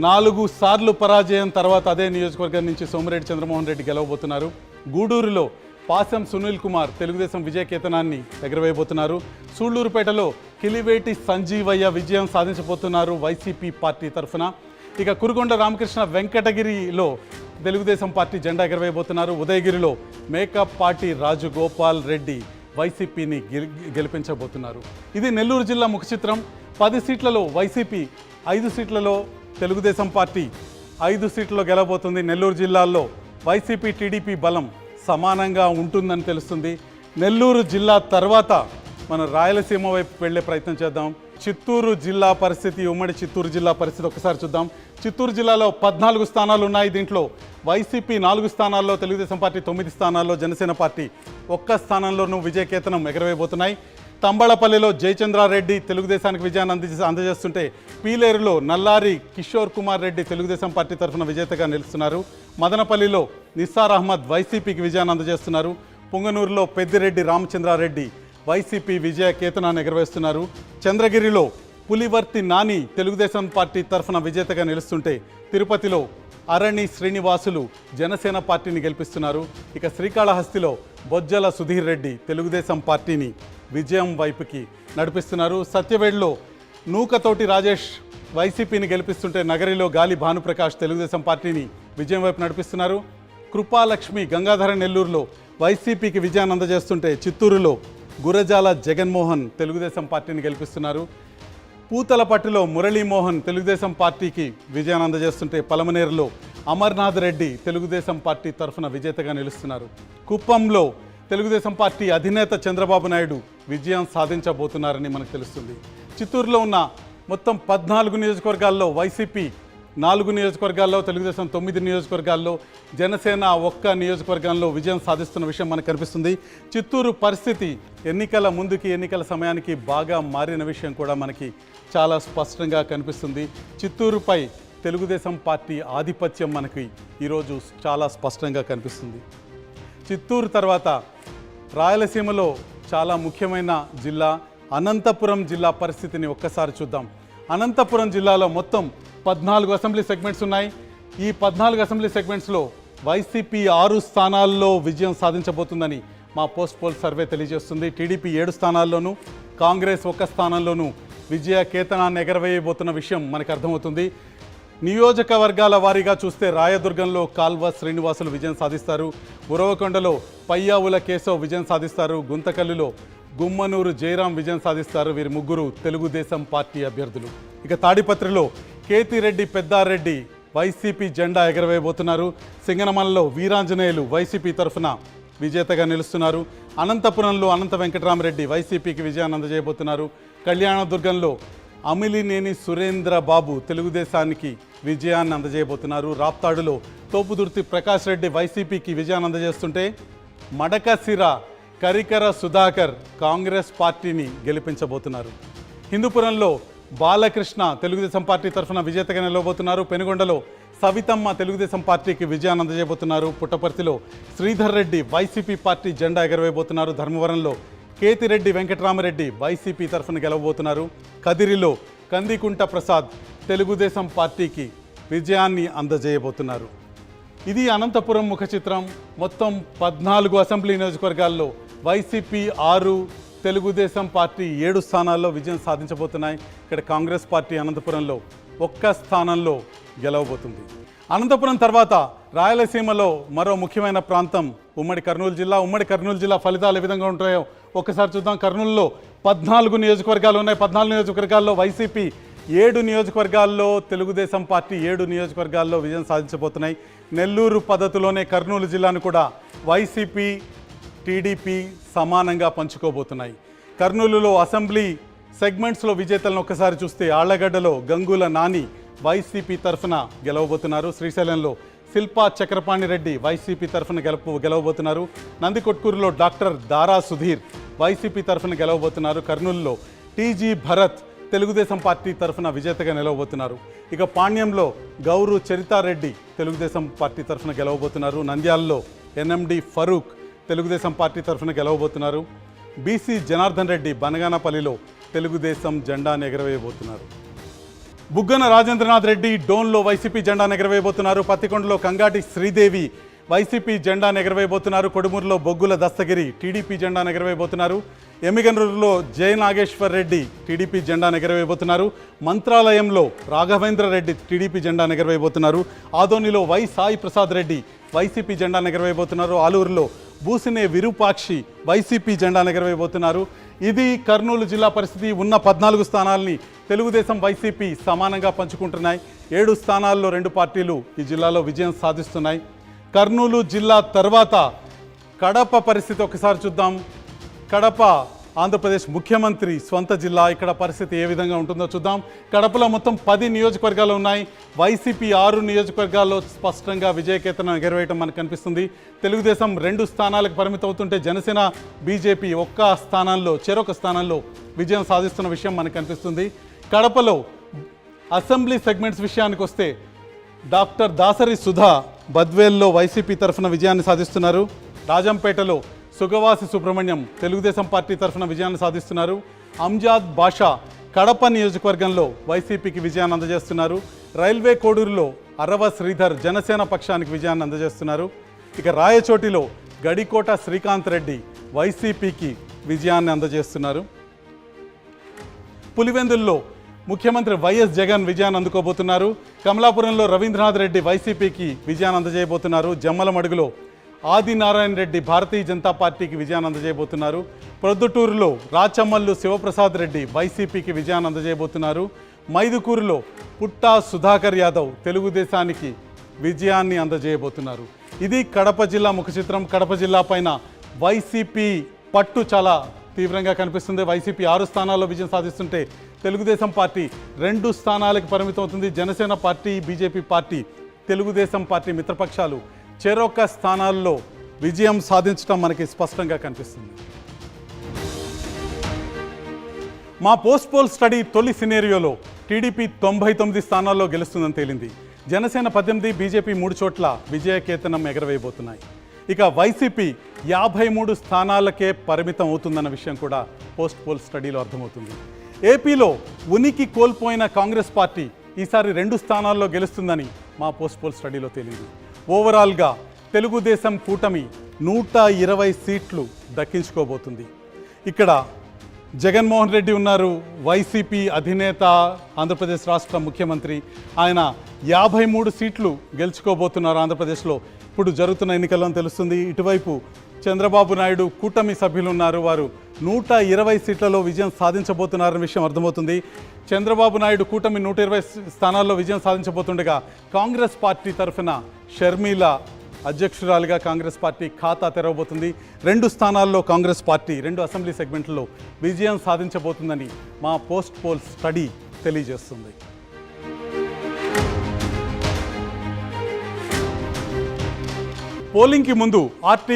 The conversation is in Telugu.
4 సార్లు పరాజయం తర్వాత అదే నియోజకవర్గం నుంచి సోమిరెడ్డి చంద్రమోహన్ రెడ్డి గెలవబోతున్నారు. గూడూరులో పాసం సునీల్ కుమార్ తెలుగుదేశం విజయ కేతనాన్ని ఎగరవేయబోతున్నారు. సూళ్లూరుపేటలో కిలివేటి సంజీవయ్య విజయం సాధించబోతున్నారు వైసీపీ పార్టీ తరఫున. ఇక కురుగొండ రామకృష్ణ వెంకటగిరిలో తెలుగుదేశం పార్టీ జెండా ఎగరవేయబోతున్నారు. ఉదయగిరిలో మేకప్ పార్టీ రాజగోపాల్ రెడ్డి వైసీపీని గెలిపించబోతున్నారు. ఇది నెల్లూరు జిల్లా ముఖ చిత్రం. 10 సీట్లలో వైసీపీ, 5 సీట్లలో తెలుగుదేశం పార్టీ 5 సీట్లలో గెలవబోతుంది. నెల్లూరు జిల్లాలో వైసీపీ టీడీపీ బలం సమానంగా ఉంటుందని తెలుస్తుంది. నెల్లూరు జిల్లా తర్వాత మనం రాయలసీమ వైపు వెళ్ళే ప్రయత్నం చేద్దాం. చిత్తూరు జిల్లా పరిస్థితి, ఉమ్మడి చిత్తూరు జిల్లా పరిస్థితి ఒకసారి చూద్దాం. చిత్తూరు జిల్లాలో 14 స్థానాలు ఉన్నాయి. దీంట్లో వైసీపీ 4 స్థానాల్లో, తెలుగుదేశం పార్టీ 9 స్థానాల్లో, జనసేన పార్టీ 1 స్థానంలోనూ విజయకేతనం ఎగరవేయబోతున్నాయి. తంబళపల్లిలో జయచంద్రారెడ్డి తెలుగుదేశానికి విజయాన్ని అందజేస్తుంటే, పీలేరులో నల్లారి కిషోర్ కుమార్ రెడ్డి తెలుగుదేశం పార్టీ తరఫున విజేతగా నిలుస్తున్నారు. మదనపల్లిలో నిస్సార్ అహ్మద్ వైసీపీకి విజయాన్ని అందజేస్తున్నారు. పుంగనూరులో పెద్దిరెడ్డి రామచంద్రారెడ్డి వైసీపీ విజయ కేతనాన్ని ఎగరవేస్తున్నారు. చంద్రగిరిలో పులివర్తి నాని తెలుగుదేశం పార్టీ తరఫున విజేతగా నిలుస్తుంటే, తిరుపతిలో అరణి శ్రీనివాసులు జనసేన పార్టీని గెలిపిస్తున్నారు. ఇక శ్రీకాళహస్తిలో బొజ్జల సుధీర్ రెడ్డి తెలుగుదేశం పార్టీని విజయం వైపుకి నడిపిస్తున్నారు. సత్యవేడ్లో నూకతోటి రాజేష్ వైసీపీని గెలిపిస్తుంటే, నగరిలో గాలి భానుప్రకాష్ తెలుగుదేశం పార్టీని విజయం వైపు నడిపిస్తున్నారు. కృపాలక్ష్మి గంగాధర నెల్లూరులో వైసీపీకి విజయాన్ని అందజేస్తుంటే, చిత్తూరులో గురజాల జగన్మోహన్ తెలుగుదేశం పార్టీని గెలిపిస్తున్నారు. పూతలపట్టులో మురళీమోహన్ తెలుగుదేశం పార్టీకి విజయాన్ని అందజేస్తుంటే, పలమనేరులో అమర్నాథ్ రెడ్డి తెలుగుదేశం పార్టీ తరఫున విజేతగా నిలుస్తున్నారు. కుప్పంలో తెలుగుదేశం పార్టీ అధినేత చంద్రబాబు నాయుడు విజయం సాధించబోతున్నారని మనకు తెలుస్తుంది. చిత్తూరులో ఉన్న మొత్తం 14 నియోజకవర్గాల్లో వైసీపీ 4 నియోజకవర్గాల్లో, తెలుగుదేశం 9 నియోజకవర్గాల్లో, జనసేన 1 నియోజకవర్గంలో విజయం సాధిస్తున్న విషయం మనకు కనిపిస్తుంది. చిత్తూరు పరిస్థితి ఎన్నికల ముందుకి, ఎన్నికల సమయానికి బాగా మారిన విషయం కూడా మనకి చాలా స్పష్టంగా కనిపిస్తుంది. చిత్తూరుపై తెలుగుదేశం పార్టీ ఆధిపత్యం మనకి ఈరోజు చాలా స్పష్టంగా కనిపిస్తుంది. చిత్తూరు తర్వాత రాయలసీమలో చాలా ముఖ్యమైన జిల్లా అనంతపురం జిల్లా పరిస్థితిని ఒక్కసారి చూద్దాం. అనంతపురం జిల్లాలో మొత్తం 14 అసెంబ్లీ సెగ్మెంట్స్ ఉన్నాయి. ఈ 14 అసెంబ్లీ సెగ్మెంట్స్లో వైసీపీ 6 స్థానాల్లో విజయం సాధించబోతుందని మా పోస్ట్ పోల్ సర్వే తెలియజేస్తుంది. టీడీపీ 7 స్థానాల్లోనూ, కాంగ్రెస్ 1 స్థానంలోనూ విజయ కేతనాన్ని ఎగరవేయబోతున్న విషయం మనకు అర్థమవుతుంది. నియోజకవర్గాల వారీగా చూస్తే రాయదుర్గంలో కాల్వ శ్రీనివాసులు విజయం సాధిస్తారు. ఉరవకొండలో పయ్యావుల కేశవ్ విజయం సాధిస్తారు. గుంతకల్లులో గుమ్మనూరు జయరాం విజయం సాధిస్తారు. వీరి ముగ్గురు తెలుగుదేశం పార్టీ అభ్యర్థులు. ఇక తాడిపత్రిలో కేతిరెడ్డి పెద్దారెడ్డి వైసీపీ జెండా ఎగరవేయబోతున్నారు. సింగనమలలో వీరాంజనేయులు వైసీపీ తరఫున విజేతగా నిలుస్తున్నారు. అనంతపురంలో అనంత వెంకటరామరెడ్డి వైసీపీకి విజయాన్ని అందజేయబోతున్నారు. కళ్యాణదుర్గంలో అమిలినేని సురేంద్ర బాబు తెలుగుదేశానికి విజయాన్ని అందజేయబోతున్నారు. రాప్తాడులో తోపుదుర్తి ప్రకాష్ రెడ్డి వైసీపీకి విజయాన్ని అందజేస్తుంటే, మడకసిర కరికర సుధాకర్ కాంగ్రెస్ పార్టీని గెలిపించబోతున్నారు. హిందూపురంలో బాలకృష్ణ తెలుగుదేశం పార్టీ తరఫున విజేతగా నిలవబోతున్నారు. పెనుగొండలో సవితమ్మ తెలుగుదేశం పార్టీకి విజయాన్ని అందజేయబోతున్నారు. పుట్టపర్తిలో శ్రీధర్ రెడ్డి వైసీపీ పార్టీ జెండా ఎగరవేయబోతున్నారు. ధర్మవరంలో కేతిరెడ్డి వెంకటరామరెడ్డి వైసీపీ తరఫున గెలవబోతున్నారు. కదిరిలో కందికుంట ప్రసాద్ తెలుగుదేశం పార్టీకి విజయాన్ని అందజేయబోతున్నారు. ఇది అనంతపురం ముఖ చిత్రం. మొత్తం 14 అసెంబ్లీ నియోజకవర్గాల్లో వైసీపీ 6, తెలుగుదేశం పార్టీ 7 స్థానాల్లో విజయం సాధించబోతున్నాయి. ఇక్కడ కాంగ్రెస్ పార్టీ అనంతపురంలో 1 స్థానంలో గెలవబోతుంది. అనంతపురం తర్వాత రాయలసీమలో మరో ముఖ్యమైన ప్రాంతం ఉమ్మడి కర్నూలు జిల్లా. ఉమ్మడి కర్నూలు జిల్లా ఫలితాలు ఏ విధంగా ఉంటాయో ఒక్కసారి చూద్దాం. కర్నూలులో 14 నియోజకవర్గాలు ఉన్నాయి. 14 నియోజకవర్గాల్లో వైసీపీ 7 నియోజకవర్గాల్లో, తెలుగుదేశం పార్టీ 7 నియోజకవర్గాల్లో విజయం సాధించబోతున్నాయి. నెల్లూరు పద్ధతిలోనే కర్నూలు జిల్లాను కూడా వైసీపీ, టీడీపీ సమానంగా పంచుకోబోతున్నాయి. కర్నూలులో అసెంబ్లీ సెగ్మెంట్స్లో విజేతలను ఒక్కసారి చూస్తే, ఆళ్లగడ్డలో గంగుల నాని వైసీపీ తరఫున గెలవబోతున్నారు. శ్రీశైలంలో శిల్పా చక్రపాణి రెడ్డి వైసీపీ తరఫున గెలవబోతున్నారు. నందికొట్కూరులో డాక్టర్ దారా సుధీర్ వైసీపీ తరఫున గెలవబోతున్నారు. కర్నూలులో టీజీ భరత్ తెలుగుదేశం పార్టీ తరఫున విజేతగా నిలవబోతున్నారు. ఇక పాణ్యంలో గౌరు చరితారెడ్డి తెలుగుదేశం పార్టీ తరఫున గెలవబోతున్నారు. నంద్యాలలో ఎన్ఎండి ఫరూక్ తెలుగుదేశం పార్టీ తరఫున గెలవబోతున్నారు. బీసీ జనార్దన్ రెడ్డి బనగానపల్లిలో తెలుగుదేశం జెండాను ఎగరవేయబోతున్నారు. బుగ్గన రాజేంద్రనాథ్ రెడ్డి డోన్లో వైసీపీ జెండా ఎగరవేయబోతున్నారు. పత్తికొండలో కంగాటి శ్రీదేవి వైసీపీ జెండా ఎగరవేయబోతున్నారు. కొడుమూరులో బొగ్గుల దస్తగిరి టీడీపీ జెండా ఎగరవేయబోతున్నారు. ఎమ్మిగనూరులో జయ నాగేశ్వర్ రెడ్డి టీడీపీ జెండా ఎగరవేయబోతున్నారు. మంత్రాలయంలో రాఘవేంద్ర రెడ్డి టీడీపీ జెండా ఎగరవేయబోతున్నారు. ఆదోనిలో వై సాయి ప్రసాద్ రెడ్డి వైసీపీ జెండా ఎగరవేయబోతున్నారు. ఆలూరులో బూసినే విరూపాక్షి వైసీపీ జెండా ఎగరవేయబోతున్నారు. ఇది కర్నూలు జిల్లా పరిస్థితి. ఉన్న 14 స్థానాల్ని తెలుగుదేశం వైసీపీ సమానంగా పంచుకుంటున్నాయి. 7 స్థానాల్లో 2 పార్టీలు ఈ జిల్లాలో విజయం సాధిస్తున్నాయి. కర్నూలు జిల్లా తర్వాత కడప పరిస్థితి ఒకసారి చూద్దాం. కడప ఆంధ్రప్రదేశ్ ముఖ్యమంత్రి స్వంత జిల్లా. ఇక్కడ పరిస్థితి ఏ విధంగా ఉంటుందో చూద్దాం. కడపలో మొత్తం 10 నియోజకవర్గాలు ఉన్నాయి. వైసీపీ 6 నియోజకవర్గాల్లో స్పష్టంగా విజయకేతనం ఎగరవేయటం మనకు కనిపిస్తుంది. తెలుగుదేశం 2 స్థానాలకు పరిమితం అవుతుంటే జనసేన బీజేపీ చెరొక స్థానంలో విజయం సాధిస్తున్న విషయం మనకు కనిపిస్తుంది. కడపలో అసెంబ్లీ సెగ్మెంట్స్ విషయానికి వస్తే డాక్టర్ దాసరి సుధా బద్వేల్లో వైసీపీ తరఫున విజయాన్ని సాధిస్తున్నారు. రాజంపేటలో సుగవాసి సుబ్రహ్మణ్యం తెలుగుదేశం పార్టీ తరఫున విజయాన్ని సాధిస్తున్నారు. అంజాద్ బాషా కడప నియోజకవర్గంలో వైసీపీకి విజయాన్ని అందజేస్తున్నారు. రైల్వే కోడూరులో అరవ శ్రీధర్ జనసేన పక్షానికి విజయాన్ని అందజేస్తున్నారు. ఇక రాయచోటిలో గడికోట శ్రీకాంత్ రెడ్డి వైసీపీకి విజయాన్ని అందజేస్తున్నారు. పులివెందుల్లో ముఖ్యమంత్రి వైఎస్ జగన్ విజయాన్ని అందుకోబోతున్నారు. కమలాపురంలో రవీంద్రనాథ్ రెడ్డి వైసీపీకి విజయాన్ని అందజేయబోతున్నారు. జమ్మలమడుగులో ఆదినారాయణ రెడ్డి భారతీయ జనతా పార్టీకి విజయాన్ని అందజేయబోతున్నారు. ప్రొద్దుటూరులో రాచమల్లు శివప్రసాద్ రెడ్డి వైసీపీకి విజయాన్ని అందజేయబోతున్నారు. మైదుకూరులో పుట్టా సుధాకర్ యాదవ్ తెలుగుదేశానికి విజయాన్ని అందజేయబోతున్నారు. ఇది కడప జిల్లా ముఖ చిత్రం. కడప జిల్లా పైన వైసీపీ పట్టు చాలా తీవ్రంగా కనిపిస్తుంది. వైసీపీ 6 స్థానాల్లో విజయం సాధిస్తుంటే తెలుగుదేశం పార్టీ 2 స్థానాలకు పరిమితం అవుతుంది. Janasena party, BJP party, Telugu Desam party మిత్రపక్షాలు చెరొక స్థానాల్లో విజయం సాధించడం మనకి స్పష్టంగా కనిపిస్తుంది. మా పోస్ట్ పోల్ స్టడీ తొలి సినేరియోలో టీడీపీ 99 స్థానాల్లో గెలుస్తుందని తేలింది. జనసేన 18, బీజేపీ 3 చోట్ల విజయకేతనం ఎగరవేయబోతున్నాయి. ఇక వైసీపీ 53 స్థానాలకే పరిమితం అవుతుందన్న విషయం కూడా పోస్ట్ పోల్ స్టడీలో అర్థమవుతుంది. ఏపీలో ఉనికి కోల్పోయిన కాంగ్రెస్ పార్టీ ఈసారి 2 స్థానాల్లో గెలుస్తుందని మా పోస్ట్ పోల్ స్టడీలో తేలింది. ఓవరాల్గా తెలుగుదేశం కూటమి 120 సీట్లు దక్కించుకోబోతుంది. ఇక్కడ జగన్మోహన్ రెడ్డి ఉన్నారు, వైసీపీ అధినేత, ఆంధ్రప్రదేశ్ రాష్ట్ర ముఖ్యమంత్రి. ఆయన 53 సీట్లు గెలుచుకోబోతున్నారు ఆంధ్రప్రదేశ్లో. ఇప్పుడు జరుగుతున్న ఎన్నికల్లో తెలుస్తుంది. ఇటువైపు చంద్రబాబు నాయుడు కూటమి సభ్యులు ఉన్నారు. వారు 120 సీట్లలో విజయం సాధించబోతున్నారన్న విషయం అర్థమవుతుంది. చంద్రబాబు నాయుడు కూటమి 120 స్థానాల్లో విజయం సాధించబోతుండగా కాంగ్రెస్ పార్టీ తరఫున షర్మిల అధ్యక్షురాలిగా కాంగ్రెస్ పార్టీ ఖాతా తెరవబోతుంది. 2 స్థానాల్లో కాంగ్రెస్ పార్టీ 2 అసెంబ్లీ సెగ్మెంట్లలో విజయం సాధించబోతుందని మా పోస్ట్ పోల్ స్టడీ తెలియజేస్తుంది. పోలింగ్కి ముందు ఆర్టీ